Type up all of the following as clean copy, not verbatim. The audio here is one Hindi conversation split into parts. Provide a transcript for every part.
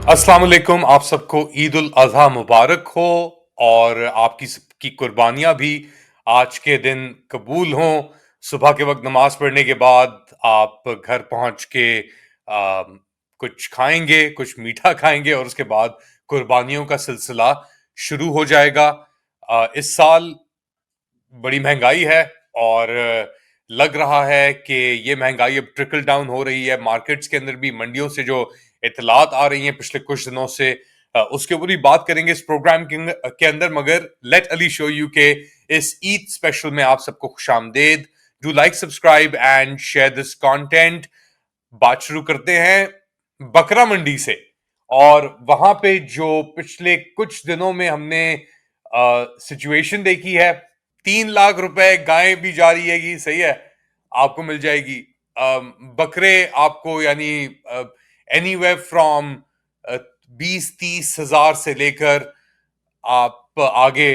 अस्सलाम वालेकुम। आप सबको ईद उल अज़हा मुबारक हो और आपकी सबकी कुर्बानियां भी आज के दिन कबूल हों। सुबह के वक्त नमाज पढ़ने के बाद आप घर पहुंच के कुछ खाएंगे, कुछ मीठा खाएंगे और उसके बाद कुर्बानियों का सिलसिला शुरू हो जाएगा। इस साल बड़ी महंगाई है और लग रहा है कि ये महंगाई अब ट्रिकल डाउन हो रही है मार्केट्स के अंदर भी। मंडियों से जो इतलात आ रही हैं पिछले कुछ दिनों से, उसके ऊपर भी बात करेंगे इस प्रोग्राम के अंदर। मगर लेट अली शो यू के इस ईद स्पेशल में आप सबको खुशामदेद। Do like, subscribe and share this content. बात शुरू करते हैं बकरा मंडी से। और वहां पे जो पिछले कुछ दिनों में हमने सिचुएशन देखी है, 3 लाख रुपए गाय भी जा रही है, सही है, आपको मिल जाएगी। बकरे आपको यानी एनीवेयर फ्रॉम 20-30 हजार से लेकर आप आगे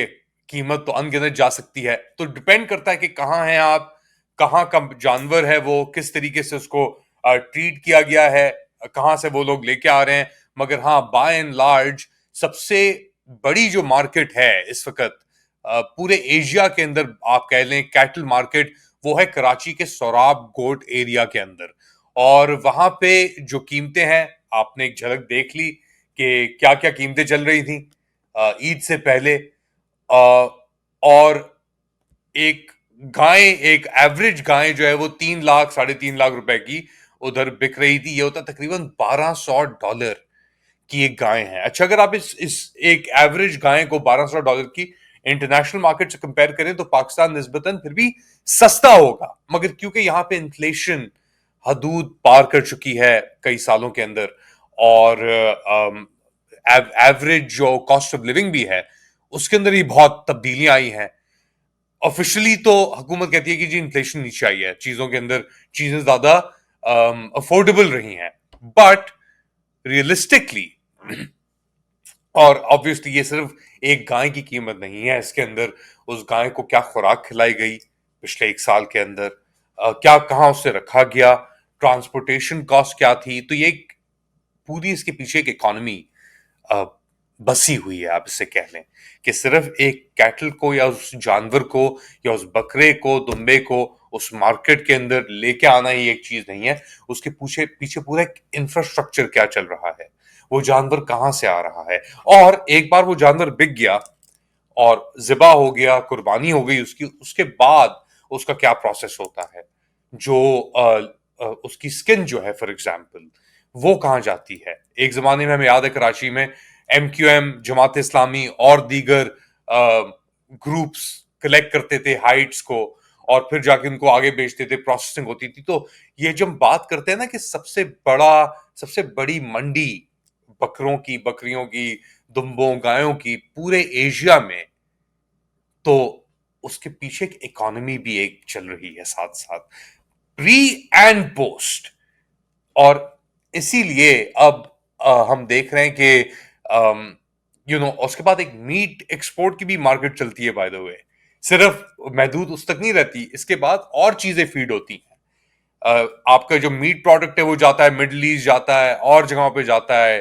कीमत तो अनगिनत जा सकती है। तो डिपेंड करता है कि कहाँ हैं आप, कहाँ का जानवर है वो, किस तरीके से उसको ट्रीट किया गया है, कहाँ से वो लोग लेके आ रहे हैं। मगर हाँ, बाय एंड लार्ज सबसे बड़ी जो मार्केट है इस वक्त पूरे एशिया के अंदर, आप कह लें कैटल मार्केट, वो है कराची के सोराब गोट एरिया के अंदर। और वहां पे जो कीमतें हैं, आपने एक झलक देख ली कि क्या क्या कीमतें चल रही थी ईद से पहले। और एक गाय, एक एवरेज गाय जो है वो 3 लाख, 3.5 लाख रुपए की उधर बिक रही थी। ये होता तकरीबन $1200 की एक गाय है। अच्छा, अगर आप इस एक एवरेज गाय को $1200 की इंटरनेशनल मार्केट से कंपेयर करें तो पाकिस्तान निस्बतन फिर भी सस्ता होगा। मगर क्योंकि यहाँ पे इन्फ्लेशन हदूद पार कर चुकी है कई सालों के अंदर, और एवरेज जो कॉस्ट ऑफ लिविंग भी है उसके अंदर ही बहुत तब्दीलियां आई हैं। ऑफिशियली तो हुकूमत कहती है कि जी इन्फ्लेशन नीचे आई है, चीजों के अंदर चीजें ज्यादा अफोर्डेबल रही हैं। बट रियलिस्टिकली और ऑब्वियसली ये सिर्फ एक गाय की कीमत नहीं है, इसके अंदर उस गाय को क्या खुराक खिलाई गई पिछले 1 साल के अंदर, क्या कहाँ उसे रखा गया, ट्रांसपोर्टेशन कॉस्ट क्या थी। तो ये एक पूरी इसके पीछे एक इकोनॉमी बसी हुई है, आप इसे कह लें कि सिर्फ एक कैटल को या उस जानवर को या उस बकरे को, दुम्बे को उस मार्केट के अंदर लेके आना ही एक चीज नहीं है। उसके पीछे पीछे पूरा एक इंफ्रास्ट्रक्चर क्या चल रहा है, वो जानवर कहाँ से आ रहा है। और एक बार वो जानवर बिक गया और ज़िबा हो गया, कुर्बानी हो गई उसकी, उसके बाद उसका क्या प्रोसेस होता है, जो उसकी स्किन जो है फॉर एग्जांपल, वो कहाँ जाती है। एक जमाने में हमें याद है कराची में MQM, जमात इस्लामी और दीगर ग्रुप्स कलेक्ट करते थे हाइट्स को और फिर जाके उनको आगे बेचते थे, प्रोसेसिंग होती थी। तो ये जब बात करते हैं ना कि सबसे बड़ी मंडी बकरों की, बकरियों की, दुम्बों, गायों की पूरे एशिया में, तो उसके पीछे एक इकोनॉमी भी एक चल रही है साथ साथ, प्री एंड पोस्ट। और इसीलिए अब हम देख रहे हैं कि उसके बाद एक मीट एक्सपोर्ट की भी मार्केट चलती है बाय द वे। सिर्फ महदूद उस तक नहीं रहती, इसके बाद और चीजें फीड होती हैं। आपका जो मीट प्रोडक्ट है वो जाता है मिडल ईस्ट, जाता है और जगहों पे जाता है।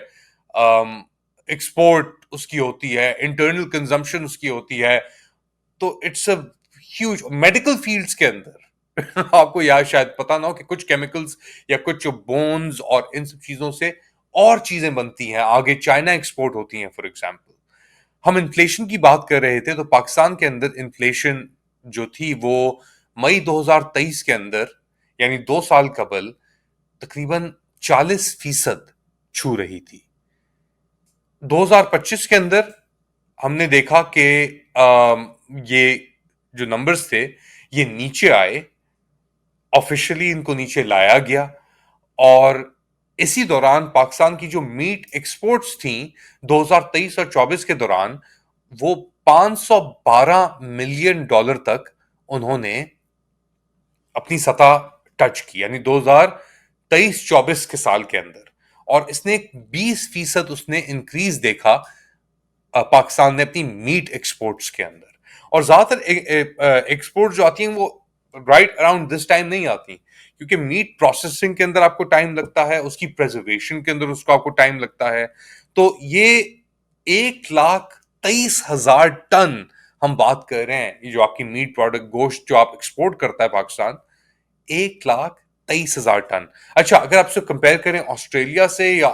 एक्सपोर्ट उसकी होती है, इंटरनल कंजम्पशन उसकी होती है। तो it's a huge medical fields के अंदर आपको यार शायद पता ना हो कि कुछ केमिकल्स या कुछ बोन्स और इन सब चीजों से और चीजें बनती हैं, आगे चाइना एक्सपोर्ट होती हैं फॉर एग्जांपल। हम इन्फ्लेशन की बात कर रहे थे, तो पाकिस्तान के अंदर इन्फ्लेशन जो थी वो मई 2023 के अंदर, यानी 2 साल कबल, तकरीबन 40% छू रही थी। 2025 के अंदर हमने देखा कि ये जो नंबर्स थे ये नीचे आए, ऑफिशियली इनको नीचे लाया गया। और इसी दौरान पाकिस्तान की जो मीट एक्सपोर्ट्स थी 2023 और 24 के दौरान, वो $512 मिलियन तक उन्होंने अपनी सतह टच की, यानी 2023-24 के साल के अंदर। और इसने 20% उसने इंक्रीज देखा पाकिस्तान ने अपनी मीट एक्सपोर्ट्स के अंदर। और ज्यादातर एक्सपोर्ट जो आती हैं वो राइट अराउंड दिस टाइम नहीं आती, क्योंकि मीट प्रोसेसिंग के अंदर आपको टाइम लगता है, उसकी प्रेजर्वेशन के अंदर उसको आपको टाइम लगता है। तो ये 1,23,000 टन हम बात कर रहे हैं, ये जो आपकी मीट प्रोडक्ट गोश्त जो आप एक्सपोर्ट करता है पाकिस्तान, 1,23,000 टन। अच्छा, अगर आपसे कंपेयर करें ऑस्ट्रेलिया से या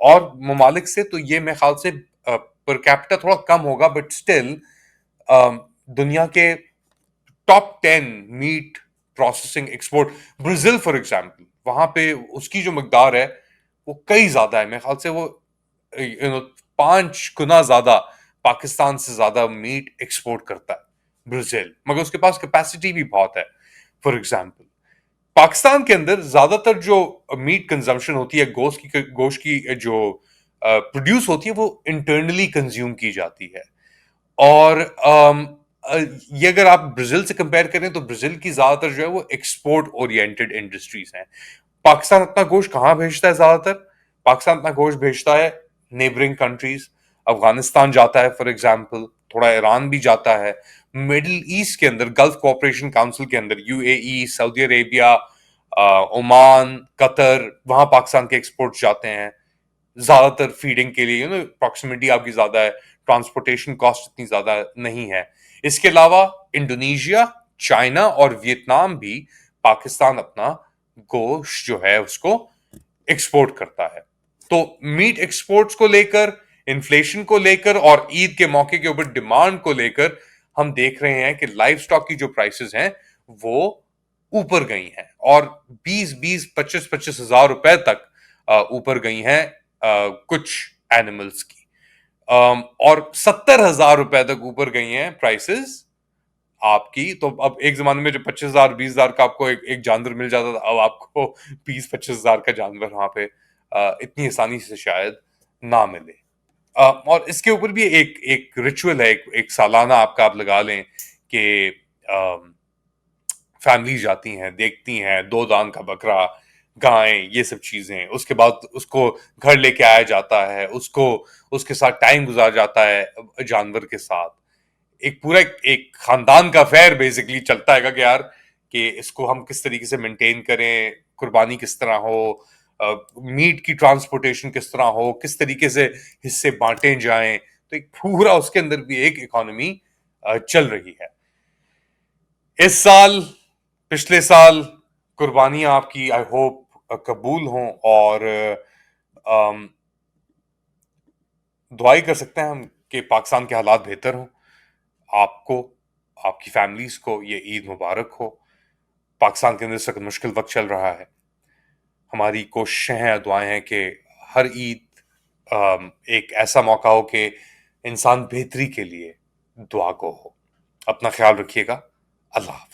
और ममालिक से, तो ये मेरे ख्याल से पर कैपिटा थोड़ा कम होगा, बट स्टिल दुनिया के top 10 meat processing export, Brazil for example, वहां पे उसकी जो मकदार है वो कई ज्यादा है। मेरे ख्याल से वो 5 गुना ज्यादा पाकिस्तान से ज्यादा मीट एक्सपोर्ट करता है ब्राजील, मगर उसके पास कैपेसिटी भी बहुत है। फॉर एग्जाम्पल, पाकिस्तान के अंदर ज्यादातर जो मीट कंजम्पशन होती है, गोश्त की जो प्रोड्यूस होती है, वो इंटरनली कंज्यूम की जाती है। और ये अगर आप ब्राजील से कंपेयर करें तो ब्राजील की ज्यादातर जो है वो एक्सपोर्ट ओरिएंटेड इंडस्ट्रीज हैं। पाकिस्तान अपना गोश्त कहाँ भेजता है ज्यादातर? पाकिस्तान अपना गोश्त भेजता है नेबरिंग कंट्रीज, अफगानिस्तान जाता है फॉर एग्जाम्पल, थोड़ा ईरान भी जाता है। मिडिल ईस्ट के अंदर गल्फ कोऑपरेशन काउंसिल के अंदर UAE, Saudi Arabia, Oman, Qatar, वहां पाकिस्तान के एक्सपोर्ट जाते हैं ज्यादातर फीडिंग के लिए। प्रॉक्सिमिटी आपकी ज्यादा है, ट्रांसपोर्टेशन कॉस्ट इतनी ज्यादा नहीं है। इसके अलावा इंडोनेशिया, चाइना और वियतनाम भी पाकिस्तान अपना गोश्त जो है उसको एक्सपोर्ट करता है। तो मीट एक्सपोर्ट्स को लेकर, इन्फ्लेशन को लेकर और ईद के मौके के ऊपर डिमांड को लेकर हम देख रहे हैं कि लाइव स्टॉक की जो प्राइसेस हैं वो ऊपर गई हैं, और 20-20, 25-25 हजार रुपए तक ऊपर गई हैं कुछ एनिमल्स की। और 70,000 रुपए तक ऊपर गई हैं प्राइसेस आपकी। तो अब एक जमाने में जो 25,000 20,000 का आपको एक जानवर मिल जाता था, अब आपको 20-25 हजार का जानवर वहां पे इतनी आसानी से शायद ना मिले। और इसके ऊपर भी एक एक रिचुअल है, एक सालाना आपका आप लगा लें कि फैमिली जाती हैं, देखती हैं, दो दान का बकरा, गाय, ये सब चीजें, उसके बाद उसको घर लेके आया जाता है, उसको उसके साथ टाइम गुजार जाता है जानवर के साथ। एक पूरा एक खानदान का अफेयर बेसिकली चलता है कि यार कि इसको हम किस तरीके से मेंटेन करें, कुर्बानी किस तरह हो, मीट की ट्रांसपोर्टेशन किस तरह हो, किस तरीके से हिस्से बांटे जाएं। तो एक पूरा उसके अंदर भी एक इकोनॉमी चल रही है। इस साल, पिछले साल कुर्बानियां आपकी आई होप कबूल हों, और अम, दुआई कर सकते हैं हम कि पाकिस्तान के हालात बेहतर हों। आपको, आपकी फैमिलीज को ये ईद मुबारक हो। पाकिस्तान के अंदर इस वक्त मुश्किल वक्त चल रहा है। हमारी कोशिशें हैं, दुआएं हैं कि हर ईद एक ऐसा मौका हो कि इंसान बेहतरी के लिए दुआ को हो। अपना ख्याल रखिएगा। अल्लाह हाफ़िज़।